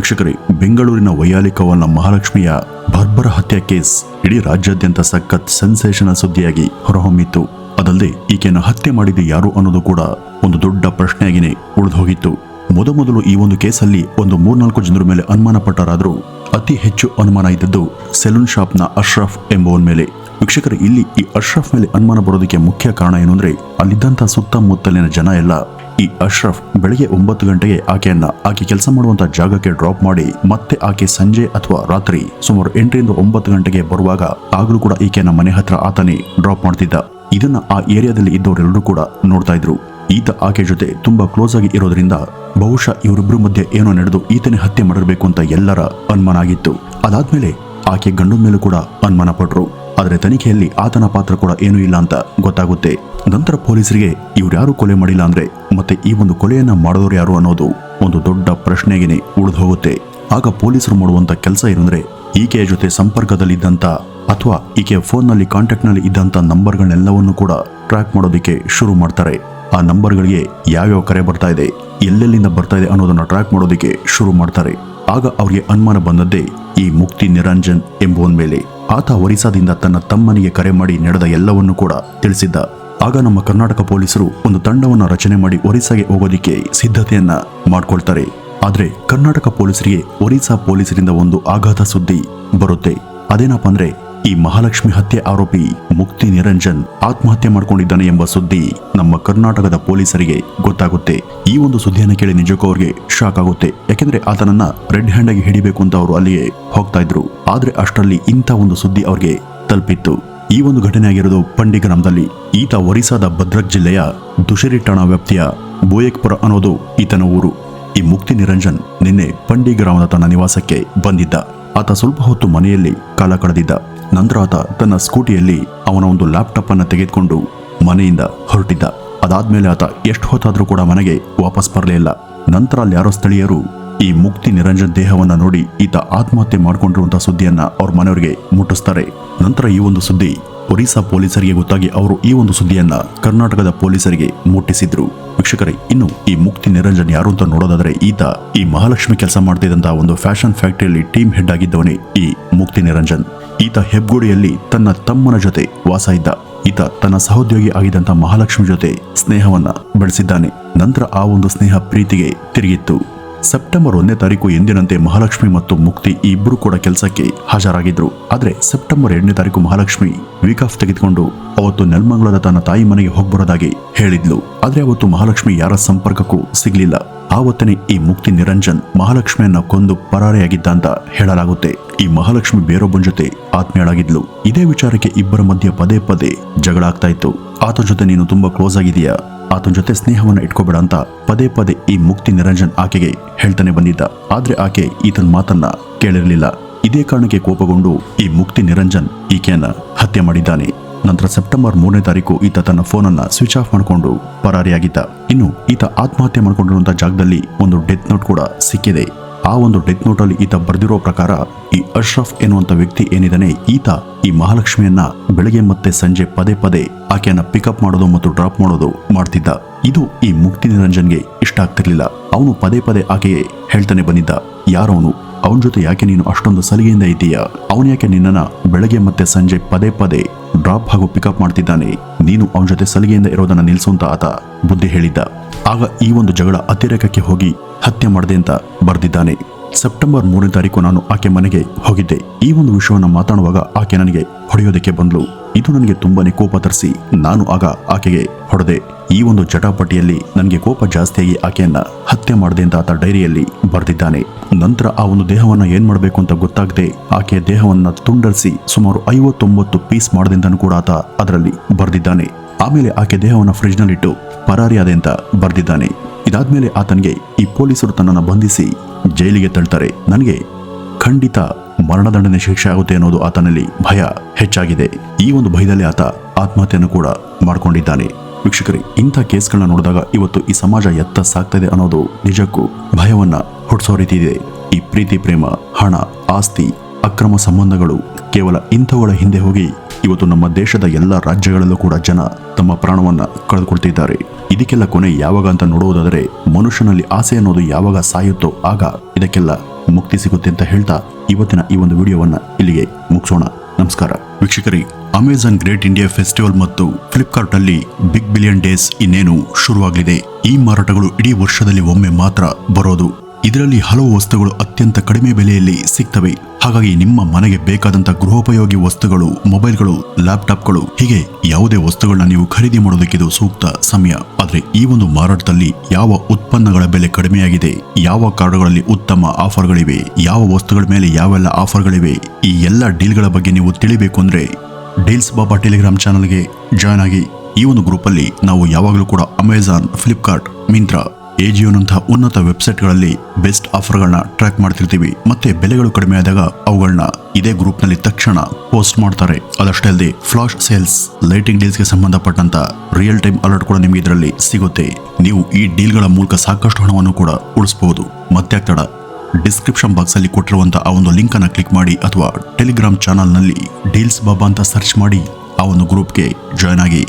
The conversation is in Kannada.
ವೀಕ್ಷಕರೇ, ಬೆಂಗಳೂರಿನ ವೈಯಾಲಿಕವಲ್ನ ಮಹಾಲಕ್ಷ್ಮಿಯ ಬರ್ಬರ ಹತ್ಯೆ ಕೇಸ್ ಇಡೀ ರಾಜ್ಯಾದ್ಯಂತ ಸಖತ್ ಸೆನ್ಸೇಷನಲ್ ಸುದ್ದಿಯಾಗಿ ಹೊರಹೊಮ್ಮಿತ್ತು. ಅದಲ್ಲದೆ ಈಕೆಯನ್ನು ಹತ್ಯೆ ಮಾಡಿದ್ದು ಯಾರು ಅನ್ನೋದು ಕೂಡ ಒಂದು ದೊಡ್ಡ ಪ್ರಶ್ನೆಯಾಗಿಯೇ ಉಳಿದುಹೋಗಿತ್ತು. ಮೊದಲು ಈ ಒಂದು ಕೇಸಲ್ಲಿ ಒಂದು 3-4 ಜನರ ಮೇಲೆ ಅನುಮಾನ ಪಟ್ಟರಾದರೂ ಅತಿ ಹೆಚ್ಚು ಅನುಮಾನ ಇದ್ದದ್ದು ಸೆಲೂನ್ ಶಾಪ್ನ ಅಶ್ರಫ್ ಎಂಬುವನ ಮೇಲೆ. ವೀಕ್ಷಕರೇ, ಇಲ್ಲಿ ಈ ಅಶ್ರಫ್ ಮೇಲೆ ಅನುಮಾನ ಬರೋದಕ್ಕೆ ಮುಖ್ಯ ಕಾರಣ ಏನು ಅಂದ್ರೆ, ಅಲ್ಲಿದ್ದಂಥ ಸುತ್ತಮುತ್ತಲಿನ ಜನ ಎಲ್ಲ ಈ ಅಶ್ರಫ್ ಬೆಳಗ್ಗೆ 9 ಗಂಟೆಗೆ ಆಕೆ ಕೆಲಸ ಮಾಡುವಂತ ಜಾಗಕ್ಕೆ ಡ್ರಾಪ್ ಮಾಡಿ ಮತ್ತೆ ಆಕೆ ಸಂಜೆ ಅಥವಾ ರಾತ್ರಿ ಸುಮಾರು 8ರಿಂದ 9 ಗಂಟೆಗೆ ಬರುವಾಗ ಆಗಲೂ ಕೂಡ ಈಕೆನ ಮನೆ ಹತ್ರ ಆತನೇ ಡ್ರಾಪ್ ಮಾಡ್ತಿದ್ದ. ಇದನ್ನ ಆ ಏರಿಯಾದಲ್ಲಿ ಇದ್ದವರೆಲ್ಲರೂ ಕೂಡ ನೋಡ್ತಾ ಇದ್ರು. ಈತ ಆಕೆ ಜೊತೆ ತುಂಬಾ ಕ್ಲೋಸ್ ಆಗಿ ಇರೋದ್ರಿಂದ ಬಹುಶಃ ಇವರಿಬ್ಬರ ಮಧ್ಯೆ ಏನೋ ನಡೆದು ಈತನೇ ಹತ್ಯೆ ಮಾಡಿರಬೇಕು ಅಂತ ಎಲ್ಲರ ಅನುಮಾನ ಆಗಿತ್ತು. ಅದಾದ್ಮೇಲೆ ಆಕೆ ಗಂಡನ ಮೇಲೂ ಕೂಡ ಅನುಮಾನ ಪಟ್ರು. ಆದರೆ ತನಿಖೆಯಲ್ಲಿ ಆತನ ಪಾತ್ರ ಕೂಡ ಏನೂ ಇಲ್ಲ ಅಂತ ಗೊತ್ತಾಗುತ್ತೆ. ನಂತರ ಪೊಲೀಸರಿಗೆ ಇವ್ರ್ಯಾರು ಕೊಲೆ ಮಾಡಿಲ್ಲ ಅಂದ್ರೆ ಮತ್ತೆ ಈ ಒಂದು ಕೊಲೆಯನ್ನ ಮಾಡಿದವರು ಯಾರು ಅನ್ನೋದು ಒಂದು ದೊಡ್ಡ ಪ್ರಶ್ನೆಗೆ ಉಳಿದು ಹೋಗುತ್ತೆ. ಆಗ ಪೊಲೀಸರು ಮಾಡುವಂತ ಕೆಲಸ ಏನಂದ್ರೆ, ಈಕೆಯ ಜೊತೆ ಸಂಪರ್ಕದಲ್ಲಿದ್ದಂತ ಅಥವಾ ಈಕೆಯ ಫೋನ್ನಲ್ಲಿ ಕಾಂಟ್ಯಾಕ್ಟ್ನಲ್ಲಿ ಇದ್ದಂತ ನಂಬರ್ಗಳನ್ನೆಲ್ಲವನ್ನು ಕೂಡ ಟ್ರ್ಯಾಕ್ ಮಾಡೋದಕ್ಕೆ ಶುರು ಮಾಡ್ತಾರೆ. ಆ ನಂಬರ್ಗಳಿಗೆ ಯಾವ್ಯಾವ ಕರೆ ಬರ್ತಾ ಇದೆ, ಎಲ್ಲೆಲ್ಲಿಂದ ಬರ್ತಾ ಇದೆ ಅನ್ನೋದನ್ನ ಟ್ರ್ಯಾಕ್ ಮಾಡೋದಕ್ಕೆ ಶುರು ಮಾಡ್ತಾರೆ. ಆಗ ಅವ್ರಿಗೆ ಅನುಮಾನ ಬಂದದ್ದೇ ಈ ಮುಕ್ತಿ ನಿರಂಜನ್ ಎಂಬುವನ ಮೇಲೆ. ಆತ ಒರಿಸ್ಸಾದಿಂದ ತನ್ನ ತಮ್ಮನಿಗೆ ಕರೆ ಮಾಡಿ ನಡೆದ ಎಲ್ಲವನ್ನೂ ಕೂಡ ತಿಳಿಸಿದ್ದ. ಆಗ ನಮ್ಮ ಕರ್ನಾಟಕ ಪೊಲೀಸರು ಒಂದು ತಂಡವನ್ನು ರಚನೆ ಮಾಡಿ ಒರಿಸ್ಸಾಗೆ ಹೋಗೋದಿಕ್ಕೆ ಸಿದ್ಧತೆಯನ್ನ ಮಾಡ್ಕೊಳ್ತಾರೆ. ಆದ್ರೆ ಕರ್ನಾಟಕ ಪೊಲೀಸರಿಗೆ ಒರಿಸ್ಸಾ ಪೊಲೀಸರಿಂದ ಒಂದು ಆಘಾತ ಸುದ್ದಿ ಬರುತ್ತೆ. ಅದೇನಪ್ಪ ಅಂದ್ರೆ, ಈ ಮಹಾಲಕ್ಷ್ಮಿ ಹತ್ಯೆ ಆರೋಪಿ ಮುಕ್ತಿ ನಿರಂಜನ್ ಆತ್ಮಹತ್ಯೆ ಮಾಡ್ಕೊಂಡಿದ್ದಾನೆ ಎಂಬ ಸುದ್ದಿ ನಮ್ಮ ಕರ್ನಾಟಕದ ಪೊಲೀಸರಿಗೆ ಗೊತ್ತಾಗುತ್ತೆ. ಈ ಒಂದು ಸುದ್ದಿಯನ್ನು ಕೇಳಿ ನಿಜಕ್ಕೂ ಅವ್ರಿಗೆ ಶಾಕ್ ಆಗುತ್ತೆ. ಯಾಕೆಂದ್ರೆ ಆತನನ್ನ ರೆಡ್ ಹ್ಯಾಂಡ್ ಆಗಿ ಹಿಡಿಬೇಕು ಅಂತ ಅವರು ಅಲ್ಲಿಯೇ ಹೋಗ್ತಾ ಇದ್ರು. ಆದ್ರೆ ಅಷ್ಟರಲ್ಲಿ ಇಂಥ ಒಂದು ಸುದ್ದಿ ಅವ್ರಿಗೆ ತಲುಪಿತ್ತು. ಈ ಒಂದು ಘಟನೆ ಆಗಿರೋದು ಪಂಡಿ ಗ್ರಾಮದಲ್ಲಿ. ಈತ ಒರಿಸ್ಸಾದ ಭದ್ರಕ್ ಜಿಲ್ಲೆಯ ದುಶೇರಿ ಠಾಣಾ ವ್ಯಾಪ್ತಿಯ ಬೋಯಕ್ಪುರ ಅನ್ನೋದು ಈತನ ಊರು. ಈ ಮುಕ್ತಿ ನಿರಂಜನ್ ನಿನ್ನೆ ಪಂಡಿ ಗ್ರಾಮದ ತನ್ನ ನಿವಾಸಕ್ಕೆ ಬಂದಿದ್ದ. ಆತ ಸ್ವಲ್ಪ ಹೊತ್ತು ಮನೆಯಲ್ಲಿ ಕಾಲ ಕಳೆದಿದ್ದ. ನಂತರ ಆತ ತನ್ನ ಸ್ಕೂಟಿಯಲ್ಲಿ ಅವನ ಒಂದು ಲ್ಯಾಪ್ಟಾಪ್ ಅನ್ನು ತೆಗೆದುಕೊಂಡು ಮನೆಯಿಂದ ಹೊರಟಿದ್ದ. ಅದಾದ್ಮೇಲೆ ಆತ ಎಷ್ಟು ಹೊತ್ತಾದ್ರೂ ಕೂಡ ಮನೆಗೆ ವಾಪಸ್ ಬರಲೇ ಇಲ್ಲ. ನಂತರ ಅಲ್ಲಿ ಯಾರೋ ಸ್ಥಳೀಯರು ಈ ಮುಕ್ತಿ ನಿರಂಜನ್ ದೇಹವನ್ನ ನೋಡಿ ಈತ ಆತ್ಮಹತ್ಯೆ ಮಾಡಿಕೊಂಡಿರುವಂತಹ ಸುದ್ದಿಯನ್ನ ಅವ್ರ ಮನೆಯವರಿಗೆ ಮುಟ್ಟಿಸ್ತಾರೆ. ನಂತರ ಈ ಒಂದು ಸುದ್ದಿ ಒರಿಸ್ಸಾ ಪೊಲೀಸರಿಗೆ ಗೊತ್ತಾಗಿ ಅವರು ಈ ಒಂದು ಸುದ್ದಿಯನ್ನ ಕರ್ನಾಟಕದ ಪೊಲೀಸರಿಗೆ ಮುಟ್ಟಿಸಿದ್ರು. ವೀಕ್ಷಕರೇ, ಇನ್ನು ಈ ಮುಕ್ತಿ ನಿರಂಜನ್ ಯಾರು ಅಂತ ನೋಡೋದಾದ್ರೆ, ಈತ ಈ ಮಹಾಲಕ್ಷ್ಮಿ ಕೆಲಸ ಮಾಡ್ತಿದ್ದಂತಹ ಒಂದು ಫ್ಯಾಷನ್ ಫ್ಯಾಕ್ಟರಿಯಲ್ಲಿ ಟೀಮ್ ಹೆಡ್ ಆಗಿದ್ದವನೇ ಈ ಮುಕ್ತಿ ನಿರಂಜನ್. ಈತ ಹೆಬ್ಗೋಡಿಯಲ್ಲಿ ತನ್ನ ತಮ್ಮನ ಜೊತೆ ವಾಸ ಇದ್ದ. ಈತ ತನ್ನ ಸಹೋದ್ಯೋಗಿ ಆಗಿದ್ದಂತ ಮಹಾಲಕ್ಷ್ಮಿ ಜೊತೆ ಸ್ನೇಹವನ್ನ ಬೆಳೆಸಿದ್ದಾನೆ. ನಂತರ ಆ ಒಂದು ಸ್ನೇಹ ಪ್ರೀತಿಗೆ ತಿರುಗಿತ್ತು. ಸೆಪ್ಟೆಂಬರ್ 1ನೇ ತಾರೀಕು ಎಂದಿನಂತೆ ಮಹಾಲಕ್ಷ್ಮಿ ಮತ್ತು ಮುಕ್ತಿ ಇಬ್ಬರು ಕೂಡ ಕೆಲಸಕ್ಕೆ ಹಾಜರಾಗಿದ್ರು. ಆದ್ರೆ ಸೆಪ್ಟೆಂಬರ್ 2ನೇ ತಾರೀಕು ಮಹಾಲಕ್ಷ್ಮಿ ವೀಕ್ ಆಫ್ ತೆಗೆದುಕೊಂಡು ಅವತ್ತು ನೆಲಮಂಗಲದ ತನ್ನ ತಾಯಿ ಮನೆಗೆ ಹೋಗ್ಬರೋದಾಗಿ ಹೇಳಿದ್ಲು. ಆದ್ರೆ ಅವತ್ತು ಮಹಾಲಕ್ಷ್ಮಿ ಯಾರ ಸಂಪರ್ಕಕ್ಕೂ ಸಿಗ್ಲಿಲ್ಲ. ಆವತ್ತನೇ ಈ ಮುಕ್ತಿ ನಿರಂಜನ್ ಮಹಾಲಕ್ಷ್ಮಿಯನ್ನ ಕೊಂದು ಪರಾರಿಯಾಗಿದ್ದ ಅಂತ ಹೇಳಲಾಗುತ್ತೆ. ಈ ಮಹಾಲಕ್ಷ್ಮಿ ಬೇರೊಬ್ಬನ ಜೊತೆ ಆತ್ಮೀಯಳಾಗಿದ್ಲು. ಇದೇ ವಿಚಾರಕ್ಕೆ ಇಬ್ಬರ ಮಧ್ಯೆ ಪದೇ ಪದೇ ಜಗಳ ಆಗ್ತಾ ಇತ್ತು. ಆತನ ಜೊತೆ ನೀನು ತುಂಬಾ ಕ್ಲೋಸ್ ಆಗಿದೀಯಾ, ಆತನ ಜೊತೆ ಸ್ನೇಹವನ್ನ ಇಟ್ಕೋಬೇಡ ಅಂತ ಪದೇ ಪದೇ ಈ ಮುಕ್ತಿ ನಿರಂಜನ್ ಆಕೆಗೆ ಹೇಳ್ತಾನೆ ಬಂದಿದ್ದ. ಆದ್ರೆ ಆಕೆ ಈತನ ಮಾತನ್ನ ಕೇಳಿರಲಿಲ್ಲ. ಇದೇ ಕಾರಣಕ್ಕೆ ಕೋಪಗೊಂಡು ಈ ಮುಕ್ತಿ ನಿರಂಜನ್ ಈಕೆಯನ್ನ ಹತ್ಯೆ ಮಾಡಿದ್ದಾನೆ. ನಂತರ ಸೆಪ್ಟೆಂಬರ್ 3ನೇ ತಾರೀಕು ಈತ ತನ್ನ ಫೋನನ್ನ ಸ್ವಿಚ್ ಆಫ್ ಮಾಡಿಕೊಂಡು ಪರಾರಿಯಾಗಿದ್ದ. ಇನ್ನು ಈತ ಆತ್ಮಹತ್ಯೆ ಮಾಡಿಕೊಂಡಿರುವಂತಹ ಜಾಗದಲ್ಲಿ ಒಂದು ಡೆತ್ ನೋಟ್ ಕೂಡ ಸಿಕ್ಕಿದೆ. ಆ ಒಂದು ಡೆತ್ ನೋಟ್ ಅಲ್ಲಿ ಈತ ಬರೆದಿರೋ ಪ್ರಕಾರ ಈ ಅಶ್ರಫ್ ಎನ್ನುವಂತ ವ್ಯಕ್ತಿ ಏನಿದಾನೆ, ಈತ ಈ ಮಹಾಲಕ್ಷ್ಮಿಯನ್ನ ಬೆಳಗ್ಗೆ ಮತ್ತೆ ಸಂಜೆ ಪದೇ ಪದೇ ಆಕೆಯನ್ನ ಪಿಕಪ್ ಮಾಡೋದು ಮತ್ತು ಡ್ರಾಪ್ ಮಾಡೋದು ಮಾಡ್ತಿದ್ದ. ಇದು ಈ ಮುಕ್ತಿ ನಿರಂಜನ್ಗೆ ಇಷ್ಟ ಆಗ್ತಿರ್ಲಿಲ್ಲ. ಅವನು ಪದೇ ಪದೇ ಆಕೆಗೆ ಹೇಳ್ತಾನೆ ಬಂದಿದ್ದ, ಯಾರವನು, ಅವನ ಜೊತೆ ಯಾಕೆ ನೀನು ಅಷ್ಟೊಂದು ಸಲಿಗೆಯಿಂದ ಇದ್ದೀಯಾ, ಅವನು ಯಾಕೆ ನಿನ್ನನ್ನ ಬೆಳಗ್ಗೆ ಮತ್ತೆ ಸಂಜೆ ಪದೇ ಪದೇ ಡ್ರಾಪ್ ಹಾಗೂ ಪಿಕಪ್ ಮಾಡ್ತಿದ್ದಾನೆ, ನೀನು ಅವನ ಜೊತೆ ಸಲಿಗೆಯಿಂದ ಇರೋದನ್ನ ನಿಲ್ಲಿಸುವಂತ ಆತ ಬುದ್ಧಿ ಹೇಳಿದ್ದ. ಆಗ ಈ ಒಂದು ಜಗಳ ಅತಿರೇಕಕ್ಕೆ ಹೋಗಿ ಹತ್ಯೆ ಮಾಡಿದೆ ಅಂತ ಬರೆದಿದ್ದಾನೆ. ಸೆಪ್ಟೆಂಬರ್ 3ನೇ ತಾರೀಕು ನಾನು ಆಕೆ ಮನೆಗೆ ಹೋಗಿದ್ದೆ. ಈ ಒಂದು ವಿಷಯವನ್ನು ಮಾತಾಡುವಾಗ ಆಕೆ ನನಗೆ ಹೊಡೆಯೋದಕ್ಕೆ ಬಂದ್ಲು. ಇದು ನನಗೆ ತುಂಬಾನೇ ಕೋಪ ತರಿಸಿ ನಾನು ಆಗ ಆಕೆಗೆ ಹೊಡೆದೆ. ಈ ಒಂದು ಜಟಾಪಟಿಯಲ್ಲಿ ನನಗೆ ಕೋಪ ಜಾಸ್ತಿಯಾಗಿ ಆಕೆಯನ್ನ ಹತ್ಯೆ ಮಾಡಿದೆ ಅಂತ ಆತ ಡೈರಿಯಲ್ಲಿ ಬರೆದಿದ್ದಾನೆ. ನಂತರ ಆ ಒಂದು ದೇಹವನ್ನ ಏನ್ ಮಾಡಬೇಕು ಅಂತ ಗೊತ್ತಾಗದೆ ಆಕೆಯ ದೇಹವನ್ನ ತುಂಡರಿಸಿ ಸುಮಾರು 59 ಪೀಸ್ ಮಾಡಿದೆ ಅಂತ ಕೂಡ ಆತ ಅದರಲ್ಲಿ ಬರೆದಿದ್ದಾನೆ. ಆಮೇಲೆ ಆಕೆ ದೇಹವನ್ನ ಫ್ರಿಡ್ಜ್ ನಲ್ಲಿಟ್ಟು ಪರಾರಿಯಾದೆ ಅಂತ ಬರೆದಿದ್ದಾನೆ. ಇದಾದ್ಮೇಲೆ ಆತನಿಗೆ ಈ ಪೊಲೀಸರು ತನ್ನನ್ನು ಬಂಧಿಸಿ ಜೈಲಿಗೆ ತಳ್ತಾರೆ. ನನಗೆ ಖಂಡಿತ ಮರಣದಂಡನೆ ಶಿಕ್ಷೆ ಆಗುತ್ತೆ ಅನ್ನೋದು ಆತನಲ್ಲಿ ಭಯ ಹೆಚ್ಚಾಗಿದೆ. ಈ ಒಂದು ಭಯದಲ್ಲಿ ಆತ ಆತ್ಮಹತ್ಯೆಯನ್ನು ಕೂಡ ಮಾಡಿಕೊಂಡಿದ್ದಾನೆ. ವೀಕ್ಷಕರೇ, ಇಂಥ ಕೇಸ್ಗಳನ್ನ ನೋಡಿದಾಗ ಇವತ್ತು ಈ ಸಮಾಜ ಎತ್ತ ಸಾಗ್ತಾ ಇದೆ ಅನ್ನೋದು ನಿಜಕ್ಕೂ ಭಯವನ್ನ ಹುಟ್ಟಿಸೋ ರೀತಿ ಇದೆ. ಈ ಪ್ರೀತಿ, ಪ್ರೇಮ, ಹಣ, ಆಸ್ತಿ, ಅಕ್ರಮ ಸಂಬಂಧಗಳು ಕೇವಲ ಇಂಥವುಗಳ ಹಿಂದೆ ಹೋಗಿ ಇವತ್ತು ನಮ್ಮ ದೇಶದ ಎಲ್ಲ ರಾಜ್ಯಗಳಲ್ಲೂ ಕೂಡ ಜನ ತಮ್ಮ ಪ್ರಾಣವನ್ನ ಕಳೆದುಕೊಳ್ತಿದ್ದಾರೆ. ಇದಕ್ಕೆಲ್ಲ ಕೊನೆ ಯಾವಾಗ ಅಂತ ನೋಡುವುದಾದರೆ ಮನುಷ್ಯನಲ್ಲಿ ಆಸೆ ಅನ್ನೋದು ಯಾವಾಗ ಸಾಯುತ್ತೋ ಆಗ ಇದಕ್ಕೆಲ್ಲ ಮುಕ್ತಿ ಸಿಗುತ್ತೆ ಅಂತ ಹೇಳ್ತಾ ಇವತ್ತಿನ ಈ ಒಂದು ವಿಡಿಯೋವನ್ನ ಇಲ್ಲಿಗೆ ಮುಗಿಸೋಣ. ನಮಸ್ಕಾರ ವೀಕ್ಷಕರೇ. ಅಮೆಜಾನ್ ಗ್ರೇಟ್ ಇಂಡಿಯಾ ಫೆಸ್ಟಿವಲ್ ಮತ್ತು ಫ್ಲಿಪ್ಕಾರ್ಟ್ ನಲ್ಲಿ ಬಿಗ್ ಬಿಲಿಯನ್ ಡೇಸ್ ಇನ್ನೇನು ಶುರುವಾಗಲಿದೆ. ಈ ಮಾರಾಟಗಳು ಇಡೀ ವರ್ಷದಲ್ಲಿ ಒಮ್ಮೆ ಮಾತ್ರ ಬರೋದು. ಇದರಲ್ಲಿ ಹಲವು ವಸ್ತುಗಳು ಅತ್ಯಂತ ಕಡಿಮೆ ಬೆಲೆಯಲ್ಲಿ ಸಿಗ್ತವೆ. ಹಾಗಾಗಿ ನಿಮ್ಮ ಮನೆಗೆ ಬೇಕಾದಂತ ಗೃಹೋಪಯೋಗಿ ವಸ್ತುಗಳು, ಮೊಬೈಲ್ಗಳು, ಲ್ಯಾಪ್ಟಾಪ್ಗಳು ಹೀಗೆ ಯಾವುದೇ ವಸ್ತುಗಳನ್ನ ನೀವು ಖರೀದಿ ಮಾಡೋದಕ್ಕೆ ಇದು ಸೂಕ್ತ ಸಮಯ. ಆದ್ರೆ ಈ ಒಂದು ಮಾರಾಟದಲ್ಲಿ ಯಾವ ಉತ್ಪನ್ನಗಳ ಬೆಲೆ ಕಡಿಮೆಯಾಗಿದೆ, ಯಾವ ಕಾರ್ಡ್ಗಳಲ್ಲಿ ಉತ್ತಮ ಆಫರ್ಗಳಿವೆ, ಯಾವ ವಸ್ತುಗಳ ಮೇಲೆ ಯಾವೆಲ್ಲ ಆಫರ್ಗಳಿವೆ, ಈ ಎಲ್ಲ ಡೀಲ್ಗಳ ಬಗ್ಗೆ ನೀವು ತಿಳಿಬೇಕು ಅಂದ್ರೆ ಡೀಲ್ಸ್ ಬಾಬಾ ಟೆಲಿಗ್ರಾಮ್ ಚಾನಲ್ಗೆ ಜಾಯ್ನ್ ಆಗಿ. ಈ ಒಂದು ಗ್ರೂಪಲ್ಲಿ ನಾವು ಯಾವಾಗಲೂ ಕೂಡ ಅಮೆಜಾನ್, ಫ್ಲಿಪ್ಕಾರ್ಟ್, ಮಿಂತ್ರಾ, ಎಜಿಯೋನಂತಹ ಉನ್ನತ ವೆಬ್ಸೈಟ್ಗಳಲ್ಲಿ ಬೆಸ್ಟ್ ಆಫರ್ಗಳನ್ನ ಟ್ರ್ಯಾಕ್ ಮಾಡ್ತಿರ್ತೀವಿ. ಮತ್ತೆ ಬೆಲೆಗಳು ಕಡಿಮೆ ಆದಾಗ ಅವುಗಳನ್ನ ಇದೇ ಗ್ರೂಪ್ನಲ್ಲಿ ತಕ್ಷಣ ಪೋಸ್ಟ್ ಮಾಡ್ತಾರೆ. ಅದಷ್ಟೇ ಅಲ್ಲದೆ ಫ್ಲಾಶ್ ಸೇಲ್ಸ್, ಲೈಟಿಂಗ್ ಡೀಲ್ಸ್ಗೆ ಸಂಬಂಧಪಟ್ಟಂತ ರಿಯಲ್ ಟೈಮ್ ಅಲರ್ಟ್ ಕೂಡ ನಿಮಗೆ ಇದರಲ್ಲಿ ಸಿಗುತ್ತೆ. ನೀವು ಈ ಡೀಲ್ಗಳ ಮೂಲಕ ಸಾಕಷ್ಟು ಹಣವನ್ನು ಕೂಡ ಉಳಿಸಬಹುದು. ಮತ್ತೆ ತಡ, ಡಿಸ್ಕ್ರಿಪ್ಷನ್ ಬಾಕ್ಸ್ ಅಲ್ಲಿ ಕೊಟ್ಟಿರುವಂತಹ ಆ ಒಂದು ಲಿಂಕ್ ಅನ್ನ ಕ್ಲಿಕ್ ಮಾಡಿ ಅಥವಾ ಟೆಲಿಗ್ರಾಮ್ ಚಾನಲ್ ನಲ್ಲಿ ಡೀಲ್ಸ್ ಬಾಬಾ ಅಂತ ಸರ್ಚ್ ಮಾಡಿ ಆ ಒಂದು ಗ್ರೂಪ್ಗೆ ಜಾಯ್ನ್ ಆಗಿ.